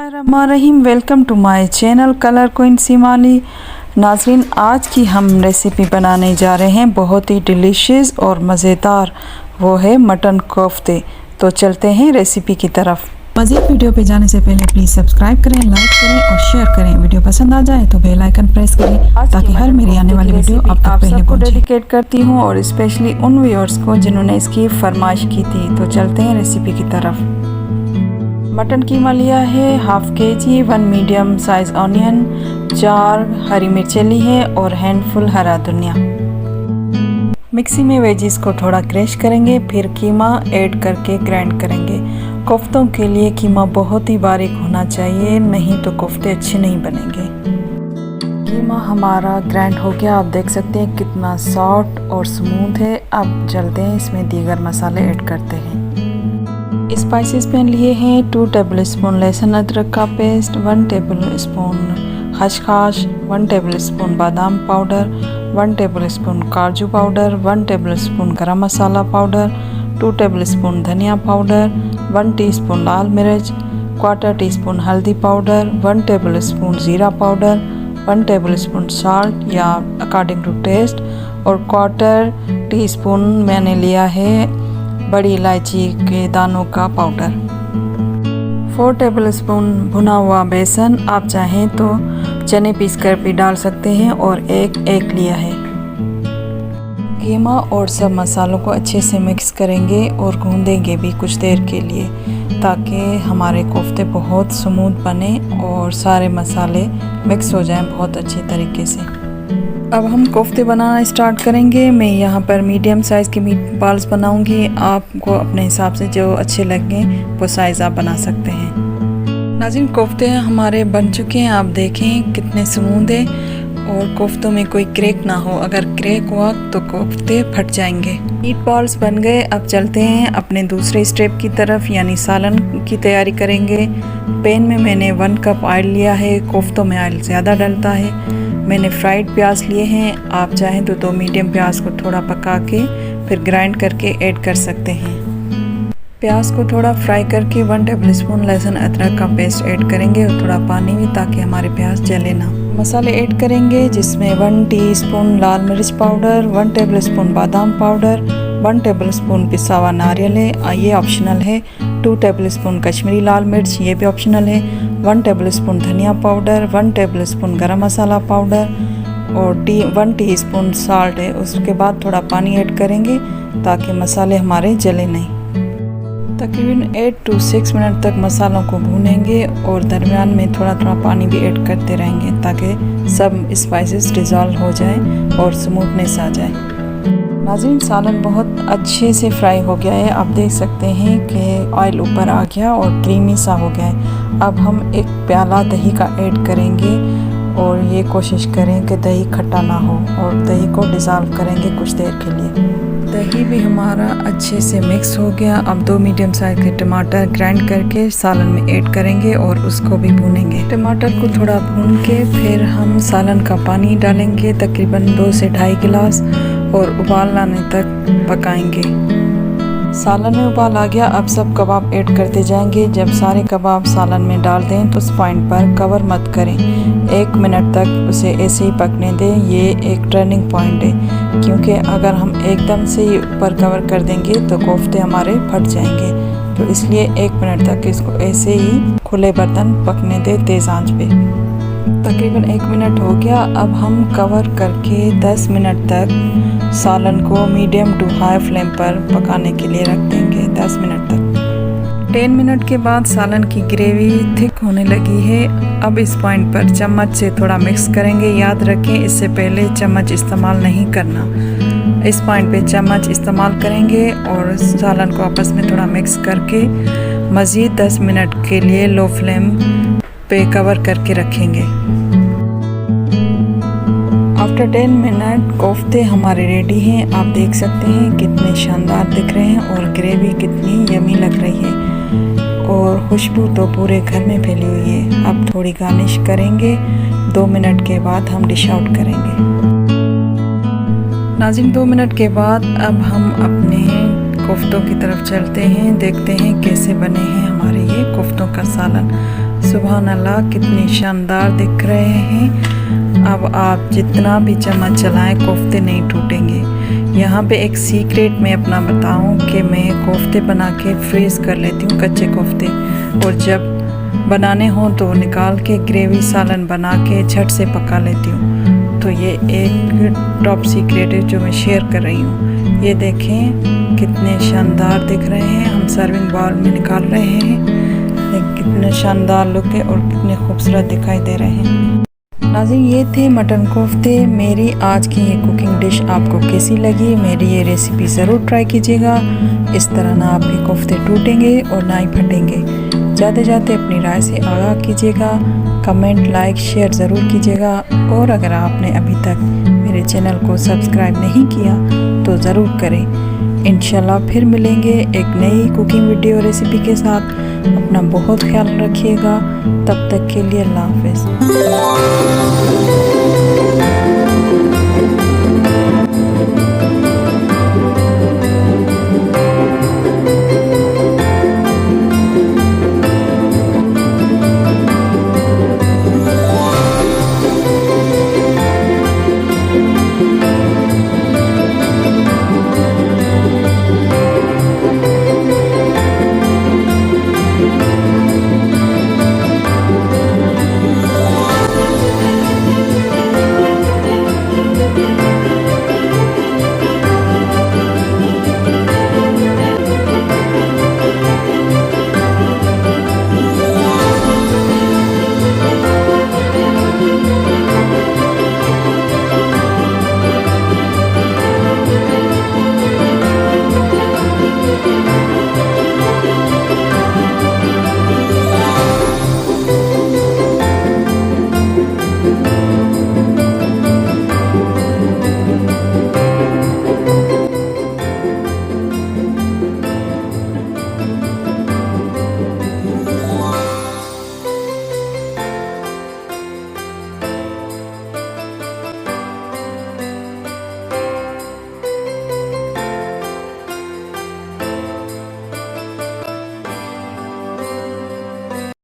बिस्मिल्लाहिर्रहमानिर्रहीम। Welcome to my channel colour queen Seemali. नाज़रीन, आज की हम रेसिपी बनाने जा रहे हैं बहुत ही डिलीशियस और मज़ेदार, वो है मटन कोफ्ते। तो चलते हैं रेसिपी की तरफ। मज़ीद वीडियो पे जाने से पहले प्लीज़ सब्सक्राइब करें, लाइक करें और शेयर करें। वीडियो पसंद आ जाए तो बेल आइकन प्रेस करें ताकि हर मेरी आने वाली वीडियो आप तक पहले पहुंचे। डेडिकेट करती हूँ और स्पेशली उन व्यूअर्स को जिन्होंने इसकी फरमाइश की थी। तो चलते हैं रेसिपी की तरफ। मटन कीमा लिया है half KG, 1 medium size onion, 4 हरी मिर्चें ली है और हैंडफुल हरा धनिया। मिक्सी में वेजिस को थोड़ा क्रश करेंगे, फिर कीमा ऐड करके ग्राइंड करेंगे। कोफ्तों के लिए कीमा बहुत ही बारीक होना चाहिए, नहीं तो कोफ्ते अच्छे नहीं बनेंगे। कीमा हमारा ग्राइंड हो गया, आप देख सकते हैं कितना सॉफ्ट और स्मूथ है। अब चलते हैं इसमें दीगर मसाले ऐड करते हैं। स्पाइसेस में लिए हैं 2 टेबलस्पून लहसुन अदरक का पेस्ट, 1 टेबलस्पून खसखस, 1 टेबलस्पून बादाम पाउडर, 1 टेबलस्पून काजू पाउडर, 1 टेबलस्पून गरम मसाला पाउडर, 2 टेबलस्पून धनिया पाउडर, 1 टीस्पून लाल मिर्च, 1/4 टीस्पून हल्दी पाउडर, 1 टेबलस्पून ज़ीरा पाउडर, 1 टेबलस्पून साल्ट या अकॉर्डिंग टू टेस्ट और 1/4 टीस्पून मैंने लिया है बड़ी इलायची के दानों का पाउडर। 4 टेबलस्पून भुना हुआ बेसन, आप चाहें तो चने पीस कर भी डाल सकते हैं और एक एग लिया है। कीमा और सब मसालों को अच्छे से मिक्स करेंगे और गूंदेंगे भी कुछ देर के लिए ताकि हमारे कोफ्ते बहुत स्मूथ बने और सारे मसाले मिक्स हो जाएं बहुत अच्छे तरीके से। अब हम कोफ्ते बनाना स्टार्ट करेंगे। मैं यहाँ पर मीडियम साइज़ के मीट बॉल्स बनाऊंगी। आपको अपने हिसाब से जो अच्छे लगें वो साइज़ आप बना सकते हैं। नाज़रीन, कोफ्ते हमारे बन चुके हैं, आप देखें कितने स्मूथ हैं और कोफ्तों में कोई क्रैक ना हो। अगर क्रैक हुआ तो कोफ्ते फट जाएंगे। मीट बॉल्स बन गए। अब चलते हैं अपने दूसरे स्टेप की तरफ, यानी सालन की तैयारी करेंगे। पैन में मैंने 1 कप ऑयल लिया है। कोफ्तों में ऑयल ज़्यादा डलता है। मैंने फ्राइड प्याज लिए हैं, आप चाहें तो 2 मीडियम प्याज को थोड़ा पका के फिर ग्राइंड करके ऐड कर सकते हैं। प्याज को थोड़ा फ्राई करके 1 टेबलस्पून लहसुन अदरक का पेस्ट ऐड करेंगे और थोड़ा पानी भी, ताकि हमारे प्याज जले ना। मसाले ऐड करेंगे जिसमें 1 टीस्पून लाल मिर्च पाउडर, 1 टेबलस्पून बादाम पाउडर, 1 टेबलस्पून पिसा हुआ नारियल है, ये ऑप्शनल है, 2 टेबलस्पून कश्मीरी लाल मिर्च, ये भी ऑप्शनल है, 1 टेबलस्पून धनिया पाउडर, 1 टेबलस्पून गरम मसाला पाउडर और 1 टीस्पून साल्ट है। उसके बाद थोड़ा पानी ऐड करेंगे ताकि मसाले हमारे जले नहीं। तकरीबन 8 to 6 मिनट तक मसालों को भूनेंगे और दरमियान में थोड़ा थोड़ा पानी भी ऐड करते रहेंगे ताकि सब स्पाइसेस डिज़ोल्व हो जाए और स्मूथनेस आ जाए। नाज़रीन, सालन बहुत अच्छे से फ्राई हो गया है। आप देख सकते हैं कि ऑयल ऊपर आ गया और क्रीमी सा हो गया है। अब हम एक प्याला दही का ऐड करेंगे और ये कोशिश करें कि दही खट्टा ना हो और दही को डिज़ोल्व करेंगे कुछ देर के लिए। दही भी हमारा अच्छे से मिक्स हो गया। अब 2 मीडियम साइज़ के टमाटर ग्राइंड करके सालन में ऐड करेंगे और उसको भी भूनेंगे। टमाटर को थोड़ा भून के फिर हम सालन का पानी डालेंगे, तकरीबन 2 से 2.5 गिलास, और उबाल आने तक पकाएंगे। सालन में उबाल आ गया। अब सब कबाब ऐड करते जाएंगे। जब सारे कबाब सालन में डाल दें तो उस पॉइंट पर कवर मत करें, 1 मिनट तक उसे ऐसे ही पकने दें। ये एक टर्निंग पॉइंट है, क्योंकि अगर हम एकदम से ही ऊपर कवर कर देंगे तो कोफ्ते हमारे फट जाएंगे। तो इसलिए 1 मिनट तक इसको ऐसे ही खुले बर्तन पकने दें तेज़ आंच पे। तकरीबन 1 मिनट हो गया। अब हम कवर करके 10 मिनट तक सालन को मीडियम टू हाई फ्लेम पर पकाने के लिए रख देंगे, 10 मिनट तक। 10 मिनट के बाद सालन की ग्रेवी थिक होने लगी है। अब इस पॉइंट पर चम्मच से थोड़ा मिक्स करेंगे। याद रखें, इससे पहले चम्मच इस्तेमाल नहीं करना। इस पॉइंट पे चम्मच इस्तेमाल करेंगे और सालन को आपस में थोड़ा मिक्स करके मज़ीद 10 मिनट के लिए लो फ्लेम पे कवर करके रखेंगे। आफ्टर 10 मिनट कोफ्ते हमारे रेडी हैं। आप देख सकते हैं कितने शानदार दिख रहे हैं और ग्रेवी कितनी यमी लग रही है और खुशबू तो पूरे घर में फैली हुई है। अब थोड़ी गार्निश करेंगे। 2 मिनट के बाद हम डिश आउट करेंगे। नाज़रीन, 2 मिनट के बाद अब हम अपने कोफ्तों की तरफ चलते हैं, देखते हैं कैसे बने हैं हमारे ये कोफ्तों का सालन। सुभान अल्लाह, कितने शानदार दिख रहे हैं। अब आप जितना भी चम्मच चलाएं कोफ्ते नहीं टूटेंगे। यहाँ पे एक सीक्रेट मैं अपना बताऊँ कि मैं कोफ्ते बना के फ्रीज़ कर लेती हूँ, कच्चे कोफ्ते, और जब बनाने हों तो निकाल के ग्रेवी सालन बना के झट से पका लेती हूँ। तो ये एक टॉप सीक्रेट है जो मैं शेयर कर रही हूँ। ये देखें कितने शानदार दिख रहे हैं। हम सर्विंग बाउल में निकाल रहे हैं। कितने शानदार लुक है और कितने खूबसूरत दिखाई दे रहे हैं। नाज़रीन, ये थे मटन कोफ्ते। मेरी आज की ये कुकिंग डिश आपको कैसी लगी? मेरी ये रेसिपी ज़रूर ट्राई कीजिएगा। इस तरह ना आपके कोफ्ते टूटेंगे और ना ही फटेंगे। जाते जाते अपनी राय से आगाह कीजिएगा। कमेंट, लाइक, शेयर ज़रूर कीजिएगा। और अगर आपने अभी तक मेरे चैनल को सब्सक्राइब नहीं किया तो ज़रूर करें। इंशाल्लाह फिर मिलेंगे एक नई कुकिंग वीडियो रेसिपी के साथ। अपना बहुत ख्याल रखिएगा। तब तक के लिए अल्लाह हाफ़िज़।